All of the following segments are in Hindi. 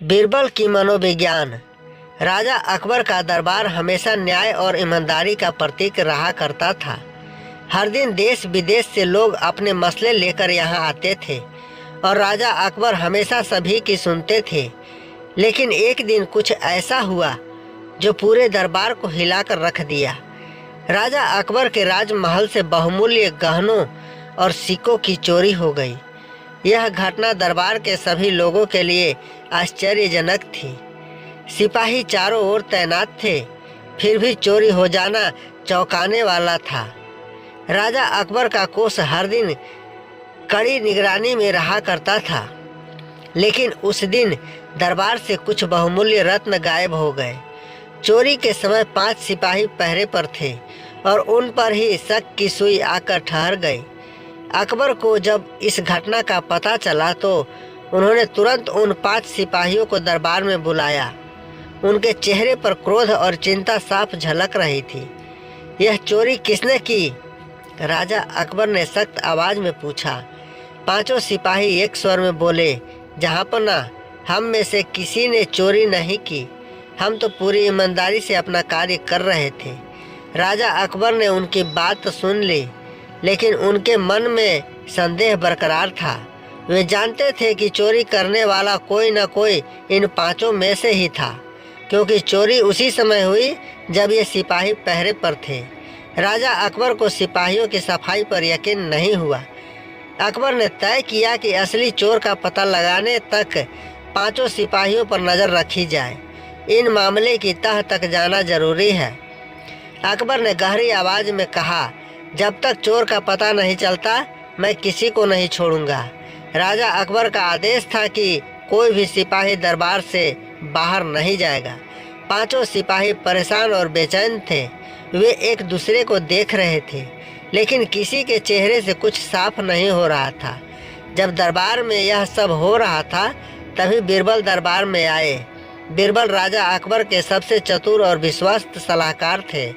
बीरबल की मनोविज्ञान। राजा अकबर का दरबार हमेशा न्याय और ईमानदारी का प्रतीक रहा करता था। हर दिन देश विदेश से लोग अपने मसले लेकर यहाँ आते थे और राजा अकबर हमेशा सभी की सुनते थे। लेकिन एक दिन कुछ ऐसा हुआ जो पूरे दरबार को हिलाकर रख दिया। राजा अकबर के राजमहल से बहुमूल्य गहनों और सिक्कों की चोरी हो गई। यह घटना दरबार के सभी लोगों के लिए आश्चर्यजनक थी। सिपाही चारों ओर तैनात थे, फिर भी चोरी हो जाना चौंकाने वाला था। राजा अकबर का कोष हर दिन कड़ी निगरानी में रहा करता था, लेकिन उस दिन दरबार से कुछ बहुमूल्य रत्न गायब हो गए। चोरी के समय 5 सिपाही पहरे पर थे और उन पर ही शक की सुई आकर ठहर गई। अकबर को जब इस घटना का पता चला तो उन्होंने तुरंत उन 5 सिपाहियों को दरबार में बुलाया। उनके चेहरे पर क्रोध और चिंता साफ झलक रही थी। यह चोरी किसने की? राजा अकबर ने सख्त आवाज में पूछा। 5 सिपाही एक स्वर में बोले, जहाँपना, हम में से किसी ने चोरी नहीं की। हम तो पूरी ईमानदारी से अपना कार्य कर रहे थे। राजा अकबर ने उनकी बात सुन ली, लेकिन उनके मन में संदेह बरकरार था। वे जानते थे कि चोरी करने वाला कोई न कोई इन 5 में से ही था, क्योंकि चोरी उसी समय हुई जब ये सिपाही पहरे पर थे। राजा अकबर को सिपाहियों की सफाई पर यकीन नहीं हुआ। अकबर ने तय किया कि असली चोर का पता लगाने तक 5 सिपाहियों पर नज़र रखी जाए। इन मामले की तह तक जाना जरूरी है। अकबर ने गहरी आवाज में कहा, जब तक चोर का पता नहीं चलता मैं किसी को नहीं छोड़ूंगा। राजा अकबर का आदेश था कि कोई भी सिपाही दरबार से बाहर नहीं जाएगा। 5 सिपाही परेशान और बेचैन थे। वे एक दूसरे को देख रहे थे, लेकिन किसी के चेहरे से कुछ साफ नहीं हो रहा था। जब दरबार में यह सब हो रहा था, तभी बीरबल दरबार में आए। बीरबल राजा अकबर के सबसे चतुर और विश्वस्त सलाहकार थे।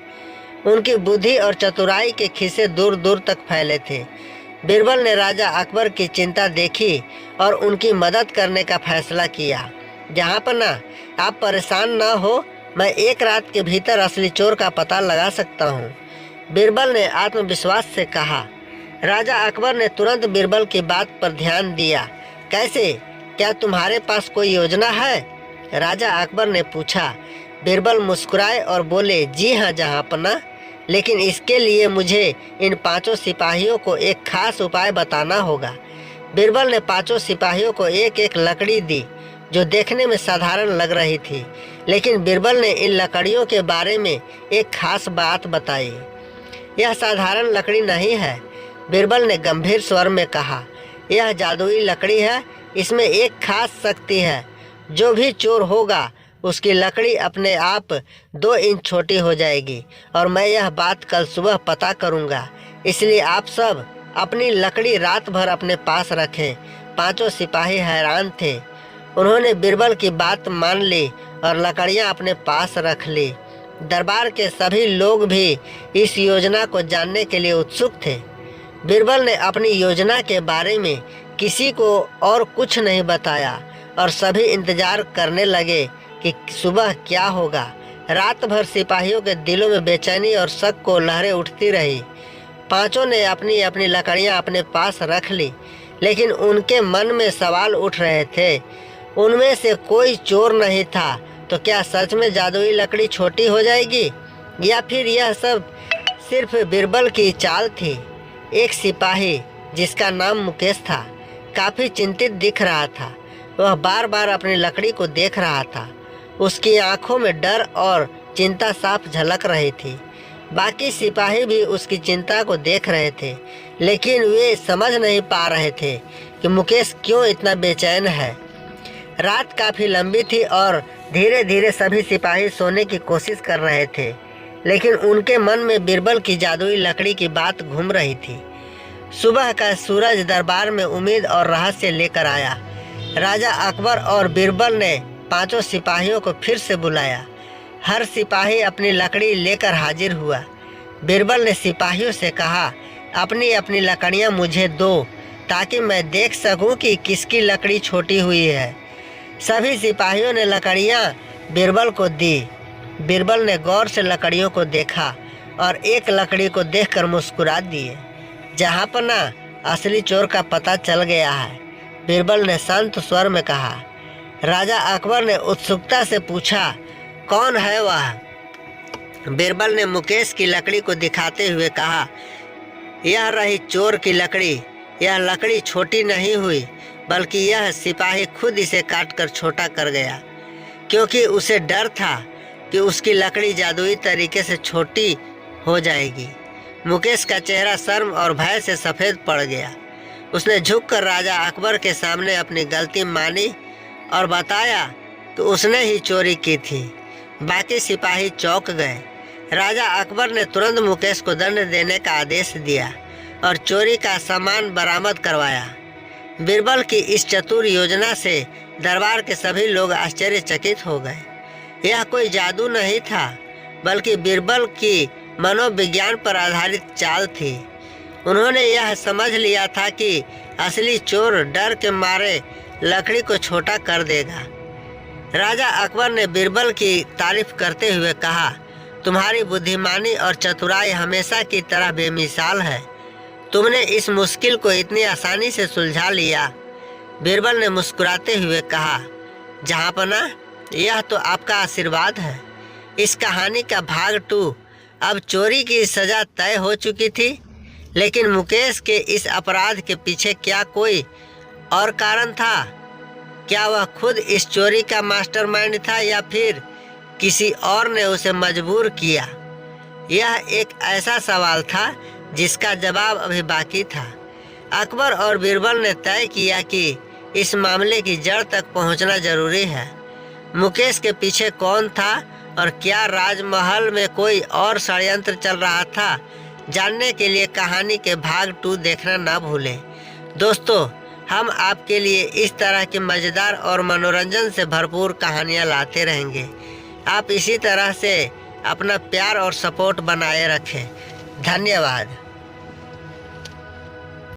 उनकी बुद्धि और चतुराई के खिस्से दूर दूर तक फैले थे। बीरबल ने राजा अकबर की चिंता देखी और उनकी मदद करने का फैसला किया। जहाँपना, आप परेशान न हो, मैं एक रात के भीतर असली चोर का पता लगा सकता हूँ, बीरबल ने आत्मविश्वास से कहा। राजा अकबर ने तुरंत बीरबल की बात पर ध्यान दिया। कैसे? क्या तुम्हारे पास कोई योजना है? राजा अकबर ने पूछा। बीरबल मुस्कुराए और बोले, जी हाँ जहाँपना, लेकिन इसके लिए मुझे इन 5 सिपाहियों को एक खास उपाय बताना होगा। बीरबल ने 5 सिपाहियों को एक एक लकड़ी दी, जो देखने में साधारण लग रही थी, लेकिन बीरबल ने इन लकड़ियों के बारे में एक खास बात बताई। यह साधारण लकड़ी नहीं है, बीरबल ने गंभीर स्वर में कहा। यह जादुई लकड़ी है। इसमें एक खास शक्ति है। जो भी चोर होगा उसकी लकड़ी अपने आप 2 इंच छोटी हो जाएगी, और मैं यह बात कल सुबह पता करूंगा। इसलिए आप सब अपनी लकड़ी रात भर अपने पास रखें। 5 सिपाही हैरान थे। उन्होंने बीरबल की बात मान ली और लकड़ियां अपने पास रख ली। दरबार के सभी लोग भी इस योजना को जानने के लिए उत्सुक थे। बीरबल ने अपनी योजना के बारे में किसी को और कुछ नहीं बताया और सभी इंतजार करने लगे कि सुबह क्या होगा। रात भर सिपाहियों के दिलों में बेचैनी और शक को लहरें उठती रही। 5 ने अपनी अपनी लकड़ियां अपने पास रख ली, लेकिन उनके मन में सवाल उठ रहे थे। उनमें से कोई चोर नहीं था, तो क्या सच में जादुई लकड़ी छोटी हो जाएगी, या फिर यह सब सिर्फ बीरबल की चाल थी? एक सिपाही, जिसका नाम मुकेश था, काफ़ी चिंतित दिख रहा था। वह बार बार अपनी लकड़ी को देख रहा था। उसकी आंखों में डर और चिंता साफ झलक रही थी। बाकी सिपाही भी उसकी चिंता को देख रहे थे, लेकिन वे समझ नहीं पा रहे थे कि मुकेश क्यों इतना बेचैन है। रात काफ़ी लंबी थी और धीरे धीरे सभी सिपाही सोने की कोशिश कर रहे थे, लेकिन उनके मन में बीरबल की जादुई लकड़ी की बात घूम रही थी। सुबह का सूरज दरबार में उम्मीद और रहस्य लेकर आया। राजा अकबर और बीरबल ने 5 सिपाहियों को फिर से बुलाया। हर सिपाही अपनी लकड़ी लेकर हाजिर हुआ। बीरबल ने सिपाहियों से कहा, अपनी अपनी लकड़ियां मुझे दो, ताकि मैं देख सकूं कि किसकी लकड़ी छोटी हुई है। सभी सिपाहियों ने लकड़ियाँ बीरबल को दी। बीरबल ने गौर से लकड़ियों को देखा और एक लकड़ी को देखकर मुस्कुरा दिए। जहाँपना असली चोर का पता चल गया है, बीरबल ने शांत स्वर में कहा। राजा अकबर ने उत्सुकता से पूछा, कौन है वह? बीरबल ने मुकेश की लकड़ी को दिखाते हुए कहा, यह रही चोर की लकड़ी। यह लकड़ी छोटी नहीं हुई, बल्कि यह सिपाही खुद इसे काटकर छोटा कर गया, क्योंकि उसे डर था कि उसकी लकड़ी जादुई तरीके से छोटी हो जाएगी। मुकेश का चेहरा शर्म और भय से सफ़ेद पड़ गया। उसने झुककर राजा अकबर के सामने अपनी गलती मानी और बताया कि उसने ही चोरी की थी। बाकी सिपाही चौंक गए। राजा अकबर ने तुरंत मुकेश को दंड देने का आदेश दिया और चोरी का सामान बरामद करवाया। बीरबल की इस चतुर योजना से दरबार के सभी लोग आश्चर्यचकित हो गए। यह कोई जादू नहीं था, बल्कि बीरबल की मनोविज्ञान पर आधारित चाल थी। उन्होंने यह समझ लिया था कि असली चोर डर के मारे लकड़ी को छोटा कर देगा। राजा अकबर ने बीरबल की तारीफ करते हुए कहा, तुम्हारी बुद्धिमानी और चतुराई हमेशा की तरह बेमिसाल है। तुमने इस मुश्किल को इतनी आसानी से सुलझा लिया। बीरबल ने मुस्कुराते हुए कहा, जहाँपना, यह तो आपका आशीर्वाद है। इस कहानी का भाग 2। अब चोरी की सज़ा तय हो चुकी थी, लेकिन मुकेश के इस अपराध के पीछे क्या कोई और कारण था? क्या वह खुद इस चोरी का मास्टरमाइंड था या फिर किसी और ने उसे मजबूर किया? यह एक ऐसा सवाल था जिसका जवाब अभी बाकी था। अकबर और बीरबल ने तय किया कि इस मामले की जड़ तक पहुंचना जरूरी है। मुकेश के पीछे कौन था और क्या राजमहल में कोई और षड्यंत्र चल रहा था? जानने के लिए कहानी के भाग 2 देखना ना भूलें। दोस्तों, हम आपके लिए इस तरह की मज़ेदार और मनोरंजन से भरपूर कहानियाँ लाते रहेंगे। आप इसी तरह से अपना प्यार और सपोर्ट बनाए रखें। धन्यवाद।